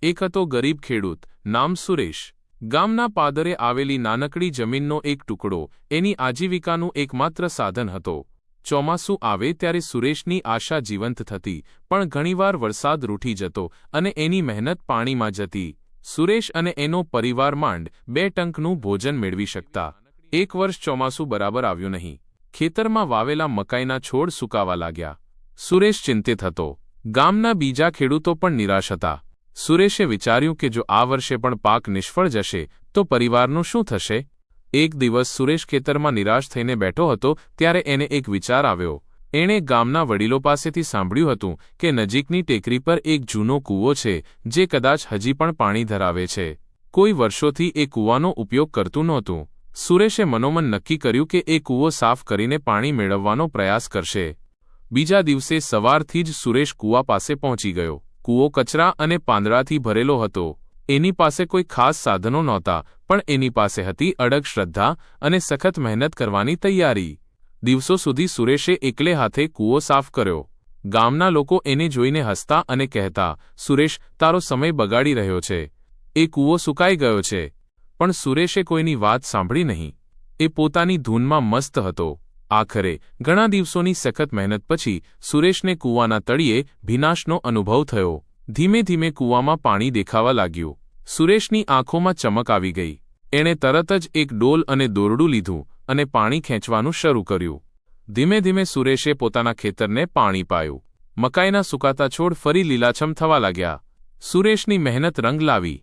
એક હતો ગરીબ ખેડૂત, નામ સુરેશ. ગામના પાદરે આવેલી નાનકડી જમીનનો એક ટુકડો એની આજીવિકાનું એકમાત્ર સાધન હતો. ચોમાસું આવે ત્યારે સુરેશની આશા જીવંત થતી, પણ ઘણીવાર વરસાદ રૂઠી જતો અને એની મહેનત પાણીમાં જતી. સુરેશ અને એનો પરિવાર માંડ 2 ટંકનું ભોજન મેળવી શકતા. એક વર્ષ ચોમાસું બરાબર આવ્યું નહીં. ખેતરમાં વાવેલા મકાઈના છોડ સુકાવા લાગ્યા. સુરેશ ચિંતિત હતો. ગામના બીજા ખેડૂતો પણ નિરાશ હતા. સુરેશે વિચાર્યું કે જો આ વર્ષે પણ પાક નિષ્ફળ જશે તો પરિવારનું શું થશે? એક દિવસ સુરેશ ખેતરમાં નિરાશ થઈને બેઠો હતો ત્યારે એને એક વિચાર આવ્યો. એણે ગામના વડીલો પાસેથી સાંભળ્યું હતું કે નજીકની ટેકરી પર એક જૂનો કૂવો છે જે કદાચ હજી પણ પાણી ધરાવે છે. કોઈ વર્ષોથી એ કૂવાનો ઉપયોગ કરતું નહોતું. સુરેશે મનોમન નક્કી કર્યું કે એ કૂવો સાફ કરીને પાણી મેળવવાનો પ્રયાસ કરશે. બીજા દિવસે સવારથી જ સુરેશ કૂવા પાસે પહોંચી ગયો. કૂવો કચરા અને પાંદડાથી ભરેલો હતો. એની પાસે કોઈ ખાસ સાધનો નહોતા, પણ એની પાસે હતી અડગ શ્રદ્ધા અને સખત મહેનત કરવાની તૈયારી. દિવસો સુધી સુરેશે એકલે હાથે કૂવો સાફ કર્યો. ગામના લોકો એને જોઈને હસતા અને કહેતા, સુરેશ, તારો સમય બગાડી રહ્યો છે. એ કૂવો સુકાઈ ગયો છે. પણ સુરેશે કોઈની વાત સાંભળી નહીં. એ પોતાની ધૂનમાં મસ્ત હતો. આખરે ઘણા દિવસોની સખત મહેનત પછી સુરેશને કૂવાના તળિયે ભીનાશનો અનુભવ થયો. ધીમે ધીમે કૂવામાં પાણી દેખાવા લાગ્યું. સુરેશની આંખોમાં ચમક આવી ગઈ. એણે તરત જ એક ડોલ અને દોરડું લીધું અને પાણી ખેંચવાનું શરૂ કર્યું. ધીમે ધીમે સુરેશે પોતાના ખેતરને પાણી પાયું. મકાઈના સુકાતા છોડ ફરી લીલાછમ થવા લાગ્યા. સુરેશની મહેનત રંગ લાવી.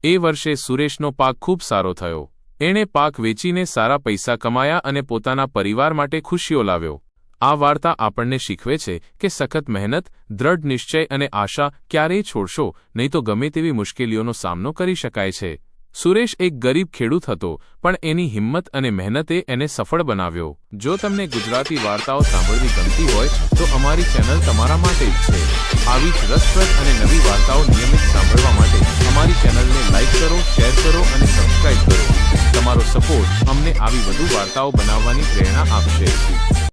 એ વર્ષે સુરેશનો પાક ખૂબ સારો થયો. એણે પાક વેચીને સારા પૈસા કમાયા અને પોતાના પરિવાર માટે ખુશીઓ લાવ્યો. આ વાર્તા આપણને શીખવે છે કે સખત મહેનત, દ્રઢ નિશ્ચય અને આશા ક્યારેય છોડશો નહીં તો ગમે તેવી મુશ્કેલીઓનો સામનો કરી શકાય છે. સુરેશ એક ગરીબ ખેડૂત હતો, પણ એની હિંમત અને મહેનતે એને સફળ બનાવ્યો. જો તમને ગુજરાતી વાર્તાઓ સાંભળવી ગમતી હોય તો અમારી ચેનલ તમારા માટે જ છે. આવી જ રસપ્રદ અને નવી વાર્તાઓ નિયમિત સાંભળવા માટે અમારી ચેનલને લાઇક કરો, શેર કરો અને સબસ્ક્રાઇબ કરો. તમારો સપોર્ટ અમને આવી વધુ વાર્તાઓ બનાવવાની પ્રેરણા આપશે.